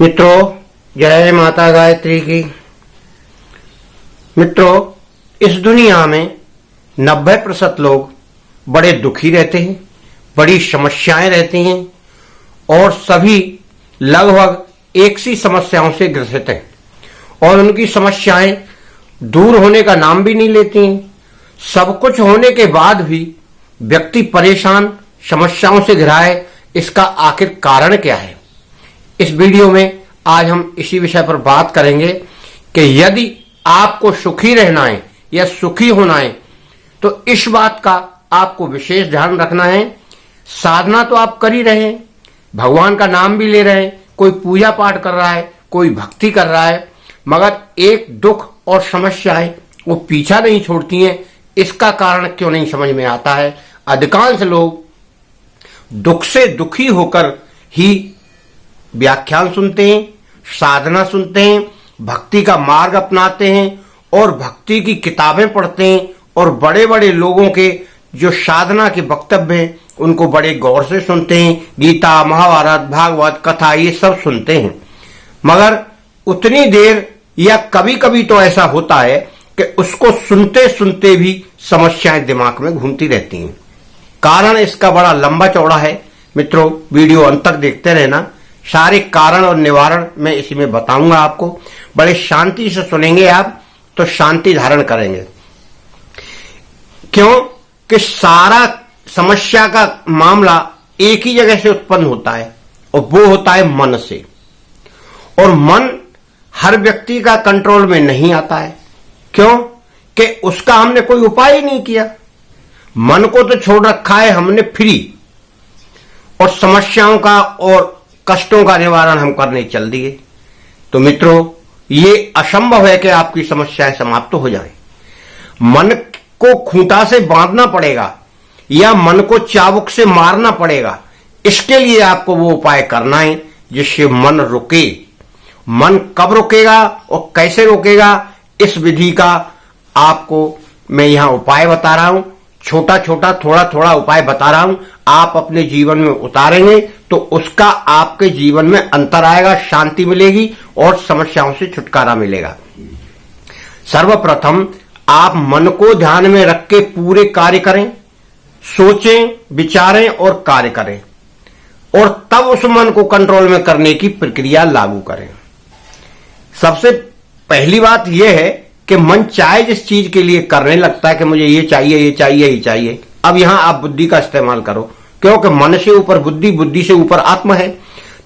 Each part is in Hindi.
मित्रों, जय माता गायत्री की। मित्रों, इस दुनिया में 90% लोग बड़े दुखी रहते हैं, बड़ी समस्याएं रहती हैं और सभी लगभग एक सी समस्याओं से ग्रसित हैं और उनकी समस्याएं दूर होने का नाम भी नहीं लेती हैं। सब कुछ होने के बाद भी व्यक्ति परेशान, समस्याओं से घिरा है। इसका आखिर कारण क्या है? इस वीडियो में आज हम इसी विषय पर बात करेंगे कि यदि आपको सुखी रहना है या सुखी होना है तो इस बात का आपको विशेष ध्यान रखना है। साधना तो आप कर ही रहे हैं, भगवान का नाम भी ले रहे हैं, कोई पूजा पाठ कर रहा है, कोई भक्ति कर रहा है, मगर एक दुख और समस्याएं वो पीछा नहीं छोड़ती हैं। इसका कारण क्यों नहीं समझ में आता है। अधिकांश लोग दुख से दुखी होकर ही व्याख्यान सुनते हैं, साधना सुनते हैं, भक्ति का मार्ग अपनाते हैं और भक्ति की किताबें पढ़ते हैं और बड़े बड़े लोगों के जो साधना के वक्तव्य हैं उनको बड़े गौर से सुनते हैं। गीता, महाभारत, भागवत, कथा ये सब सुनते हैं, मगर उतनी देर या कभी कभी तो ऐसा होता है कि उसको सुनते सुनते भी समस्याएं दिमाग में घूमती रहती हैं। कारण इसका बड़ा लंबा चौड़ा है। मित्रों, वीडियो अंत तक देखते रहना। सारे कारण और निवारण मैं इसी में बताऊंगा आपको। बड़े शांति से सुनेंगे आप तो शांति धारण करेंगे। क्यों कि सारा समस्या का मामला एक ही जगह से उत्पन्न होता है और वो होता है मन से। और मन हर व्यक्ति का कंट्रोल में नहीं आता है। क्यों कि उसका हमने कोई उपाय ही नहीं किया। मन को तो छोड़ रखा है हमने फ्री, और समस्याओं का और कष्टों का निवारण हम करने चल दिए। तो मित्रों, ये असंभव है कि आपकी समस्याएं समाप्त हो जाएं। मन को खूंटा से बांधना पड़ेगा या मन को चाबुक से मारना पड़ेगा। इसके लिए आपको वो उपाय करना है जिससे मन रुके। मन कब रुकेगा और कैसे रुकेगा, इस विधि का आपको मैं यहां उपाय बता रहा हूं। छोटा छोटा थोड़ा थोड़ा उपाय बता रहा हूं। आप अपने जीवन में उतारेंगे तो उसका आपके जीवन में अंतर आएगा, शांति मिलेगी और समस्याओं से छुटकारा मिलेगा। सर्वप्रथम आप मन को ध्यान में रख के पूरे कार्य करें, सोचें, विचारें और कार्य करें, और तब उस मन को कंट्रोल में करने की प्रक्रिया लागू करें। सबसे पहली बात यह है कि मन चाहे जिस चीज के लिए करने लगता है कि मुझे ये चाहिए, ये चाहिए, ये चाहिए, अब यहां आप बुद्धि का इस्तेमाल करो, क्योंकि मन से ऊपर बुद्धि, बुद्धि से ऊपर आत्मा है।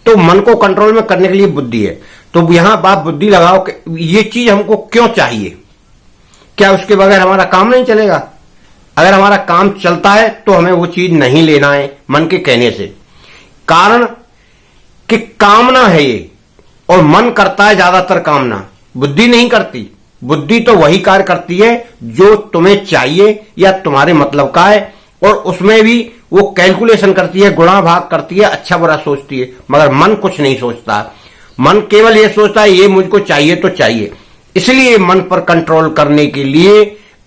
तो मन को कंट्रोल में करने के लिए बुद्धि है। तो यहां आप बुद्धि लगाओ कि ये चीज हमको क्यों चाहिए, क्या उसके बगैर हमारा काम नहीं चलेगा। अगर हमारा काम चलता है तो हमें वो चीज नहीं लेना है मन के कहने से। कारण कि कामना है ये, और मन करता है ज्यादातर कामना, बुद्धि नहीं करती। बुद्धि तो वही कार्य करती है जो तुम्हें चाहिए या तुम्हारे मतलब का है, और उसमें भी वो कैलकुलेशन करती है, गुणा भाग करती है, अच्छा बुरा सोचती है, मगर मन कुछ नहीं सोचता। मन केवल ये सोचता है ये मुझको चाहिए तो चाहिए। इसलिए मन पर कंट्रोल करने के लिए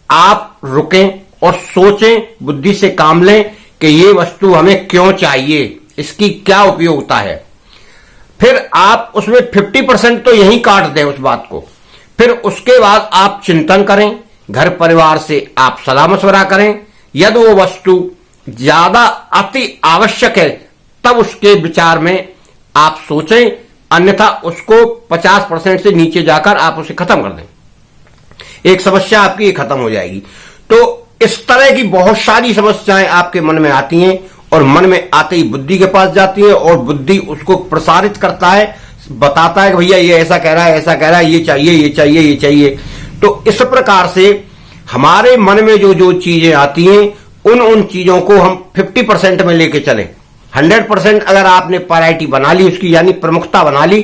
आप रुकें और सोचें, बुद्धि से काम लें कि ये वस्तु हमें क्यों चाहिए, इसकी क्या उपयोगिता है। फिर आप उसमें 50% तो यही काट दें उस बात को। फिर उसके बाद आप चिंतन करें, घर परिवार से आप सलाह मशवरा करें। यदि वो वस्तु ज्यादा अति आवश्यक है तब उसके विचार में आप सोचें, अन्यथा उसको 50% से नीचे जाकर आप उसे खत्म कर दें। एक समस्या आपकी खत्म हो जाएगी। तो इस तरह की बहुत सारी समस्याएं आपके मन में आती हैं और मन में आते ही बुद्धि के पास जाती है और बुद्धि उसको प्रसारित करता है, बताता है कि भैया ये ऐसा कह रहा है, ऐसा कह रहा है, ये चाहिए, ये चाहिए, ये चाहिए। तो इस प्रकार से हमारे मन में जो जो चीजें आती हैं उन चीजों को हम 50% में लेके चलें। 100% अगर आपने प्रायोरिटी बना ली उसकी, यानी प्रमुखता बना ली,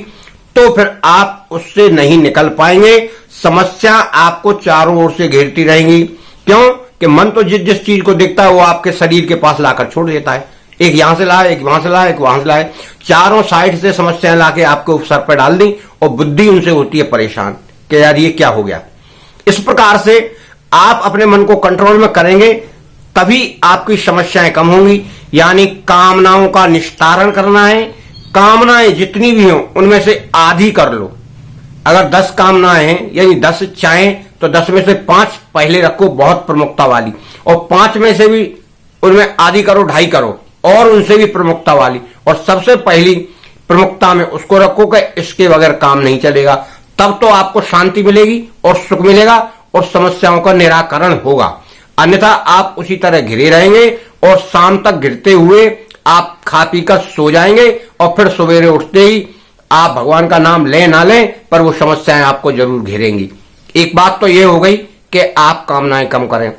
तो फिर आप उससे नहीं निकल पाएंगे। समस्या आपको चारों ओर से घेरती रहेंगी। क्यों कि मन तो जिस जिस चीज को देखता है वो आपके शरीर के पास लाकर छोड़ देता है। एक यहां से लाए, एक वहां से लाए, एक वहां से लाए, चारों साइड से समस्याएं लाके आपके सर पर डाल दी और बुद्धि उनसे होती है परेशान कि यार ये क्या हो गया। इस प्रकार से आप अपने मन को कंट्रोल में करेंगे तभी आपकी समस्याएं कम होंगी। यानी कामनाओं का निस्तारण करना है, कामनाएं जितनी भी हों उनमें से आधी कर लो। अगर 10 कामनाएं हैं यानी 10 इच्छाएं तो 10 में से 5 पहले रखो बहुत प्रमुखता वाली, और 5 में से भी उनमें आधी करो, 2.5 करो और उनसे भी प्रमुखता वाली, और सबसे पहली प्रमुखता में उसको रखो कि इसके बगैर काम नहीं चलेगा। तब तो आपको शांति मिलेगी और सुख मिलेगा और समस्याओं का निराकरण होगा। अन्यथा आप उसी तरह घिरे रहेंगे और शाम तक घिरते हुए आप खा पी कर सो जाएंगे और फिर सवेरे उठते ही आप भगवान का नाम लें ना लें पर वो समस्याएं आपको जरूर घेरेंगी। एक बात तो ये हो गई कि आप कामनाएं कम करें।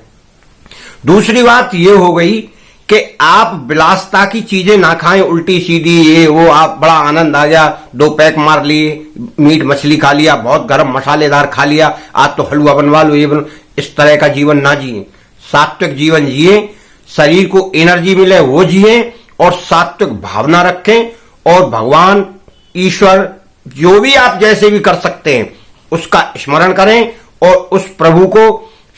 दूसरी बात ये हो गई कि आप विलासता की चीजें ना खाएं, उल्टी सीधी ये वो, आप बड़ा आनंद आ गया 2 पैक मार लिए, मीट मछली खा लिया, बहुत गर्म मसालेदार खा लिया, आज तो हलवा बनवा लो, ये बनो, इस तरह का जीवन ना जिए। सात्विक जीवन जिए, शरीर को एनर्जी मिले वो जिए और सात्विक भावना रखें और भगवान ईश्वर जो भी आप जैसे भी कर सकते हैं उसका स्मरण करें और उस प्रभु को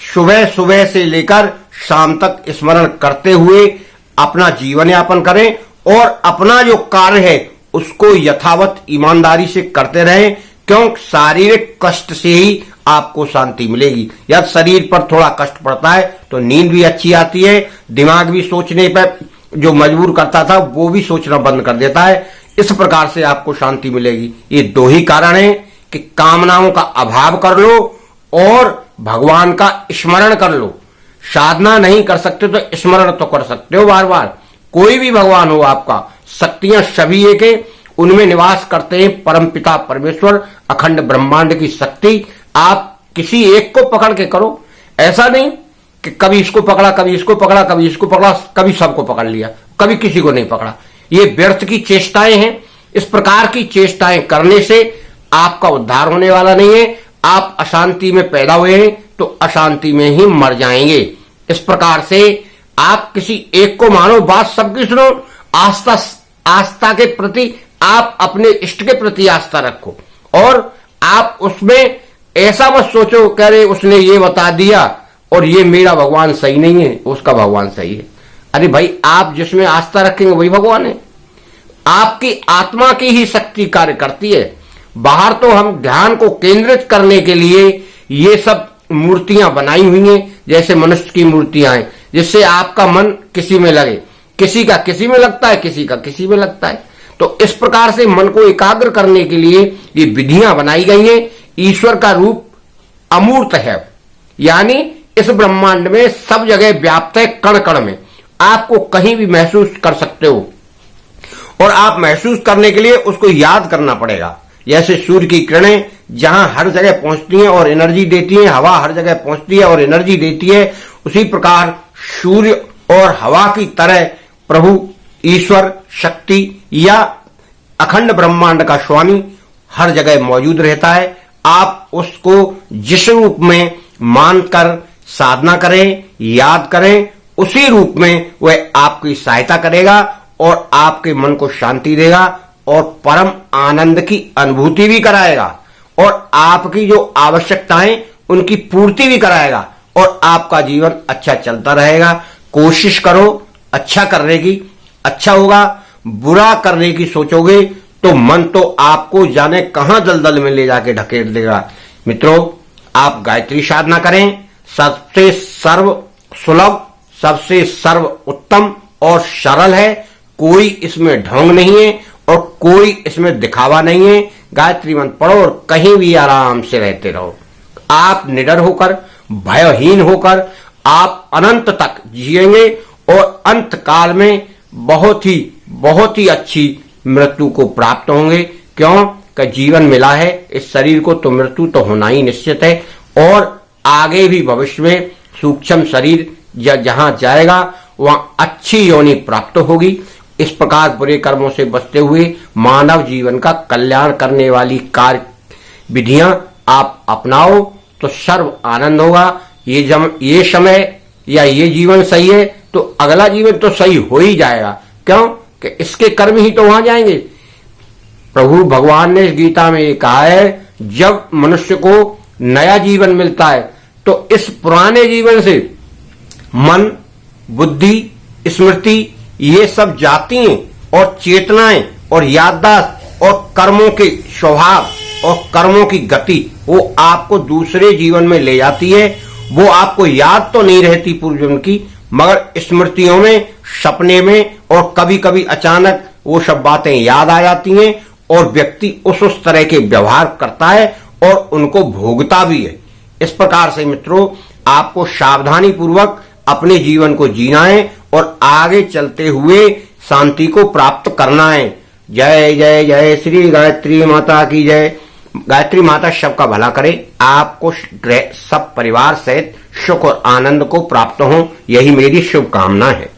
सुबह सुबह से लेकर शाम तक स्मरण करते हुए अपना जीवन यापन करें और अपना जो कार्य है उसको यथावत ईमानदारी से करते रहें, क्योंकि शारीरिक कष्ट से ही आपको शांति मिलेगी। यदि शरीर पर थोड़ा कष्ट पड़ता है तो नींद भी अच्छी आती है, दिमाग भी सोचने पर जो मजबूर करता था वो भी सोचना बंद कर देता है। इस प्रकार से आपको शांति मिलेगी। ये 2 ही कारण हैं कि कामनाओं का अभाव कर लो और भगवान का स्मरण कर लो। साधना नहीं कर सकते तो स्मरण तो कर सकते हो बार बार। कोई भी भगवान हो आपका, शक्तियां सभी एक है, उनमें निवास करते हैं परमपिता परमेश्वर, अखंड ब्रह्मांड की शक्ति। आप किसी एक को पकड़ के करो, ऐसा नहीं कि कभी इसको पकड़ा, कभी इसको पकड़ा, कभी इसको पकड़ा, कभी सबको पकड़ लिया, कभी किसी को नहीं पकड़ा। ये व्यर्थ की चेष्टाएं हैं। इस प्रकार की चेष्टाएं करने से आपका उद्धार होने वाला नहीं है। आप अशांति में पैदा हुए हैं तो अशांति में ही मर जाएंगे। इस प्रकार से आप किसी एक को मानो, बात सबकी सुनो। आस्था के प्रति आप अपने इष्ट के प्रति आस्था रखो और आप उसमें ऐसा मत सोचो कह रहे उसने ये बता दिया और ये मेरा भगवान सही नहीं है, उसका भगवान सही है। अरे भाई, आप जिसमें आस्था रखेंगे वही भगवान है। आपकी आत्मा की ही शक्ति कार्य करती है। बाहर तो हम ध्यान को केंद्रित करने के लिए ये सब मूर्तियां बनाई हुई हैं, जैसे मनुष्य की मूर्तियां हैं, जिससे आपका मन किसी में लगे। किसी का किसी में लगता है, किसी का किसी में लगता है। तो इस प्रकार से मन को एकाग्र करने के लिए ये विधियां बनाई गई हैं। ईश्वर का रूप अमूर्त है, यानी इस ब्रह्मांड में सब जगह व्याप्त है, कण कण में। आपको कहीं भी महसूस कर सकते हो और आप महसूस करने के लिए उसको याद करना पड़ेगा। जैसे सूर्य की किरणें जहां हर जगह पहुंचती हैं और एनर्जी देती हैं, हवा हर जगह पहुंचती है और एनर्जी देती है, उसी प्रकार सूर्य और हवा की तरह प्रभु ईश्वर शक्ति या अखंड ब्रह्मांड का स्वामी हर जगह मौजूद रहता है। आप उसको जिस रूप में मानकर साधना करें, याद करें, उसी रूप में वह आपकी सहायता करेगा और आपके मन को शांति देगा और परम आनंद की अनुभूति भी कराएगा और आपकी जो आवश्यकताएं उनकी पूर्ति भी कराएगा और आपका जीवन अच्छा चलता रहेगा। कोशिश करो अच्छा करने की, अच्छा होगा। बुरा करने की सोचोगे तो मन तो आपको जाने कहां दलदल में ले जाके ढकेल देगा। मित्रों, आप गायत्री साधना करें। सबसे सर्व सुलभ, सबसे सर्व उत्तम और सरल है। कोई इसमें ढोंग नहीं है और कोई इसमें दिखावा नहीं है। गायत्री मंत्र पढ़ो और कहीं भी आराम से रहते रहो। आप निडर होकर, भयहीन होकर आप अनंत तक जिएंगे और अंत काल में बहुत ही अच्छी मृत्यु को प्राप्त होंगे। क्यों कि जीवन मिला है इस शरीर को, तो मृत्यु तो होना ही निश्चित है और आगे भी भविष्य में सूक्ष्म शरीर जहां जाएगा वहां अच्छी योनि प्राप्त होगी। इस प्रकार बुरे कर्मों से बचते हुए मानव जीवन का कल्याण करने वाली कार्य विधियां आप अपनाओ तो सर्व आनंद होगा। ये समय या ये जीवन सही है तो अगला जीवन तो सही हो ही जाएगा। क्यों कि इसके कर्म ही तो वहां जाएंगे। प्रभु भगवान ने गीता में ये कहा है, जब मनुष्य को नया जीवन मिलता है तो इस पुराने जीवन से मन, बुद्धि, स्मृति ये सब जाती हैं और चेतनाएं और याददाश्त और कर्मों के स्वभाव और कर्मों की गति वो आपको दूसरे जीवन में ले जाती है। वो आपको याद तो नहीं रहती पूर्व जन्म की, मगर स्मृतियों में, सपने में और कभी कभी अचानक वो सब बातें याद आ जाती हैं और व्यक्ति उस तरह के व्यवहार करता है और उनको भोगता भी है। इस प्रकार से मित्रों, आपको सावधानी पूर्वक अपने जीवन को जीना है और आगे चलते हुए शांति को प्राप्त करना है। जय जय जय श्री गायत्री माता की जय। गायत्री माता सबका भला करे, आपको सब परिवार सहित सुख और आनंद को प्राप्त हो, यही मेरी शुभकामना है।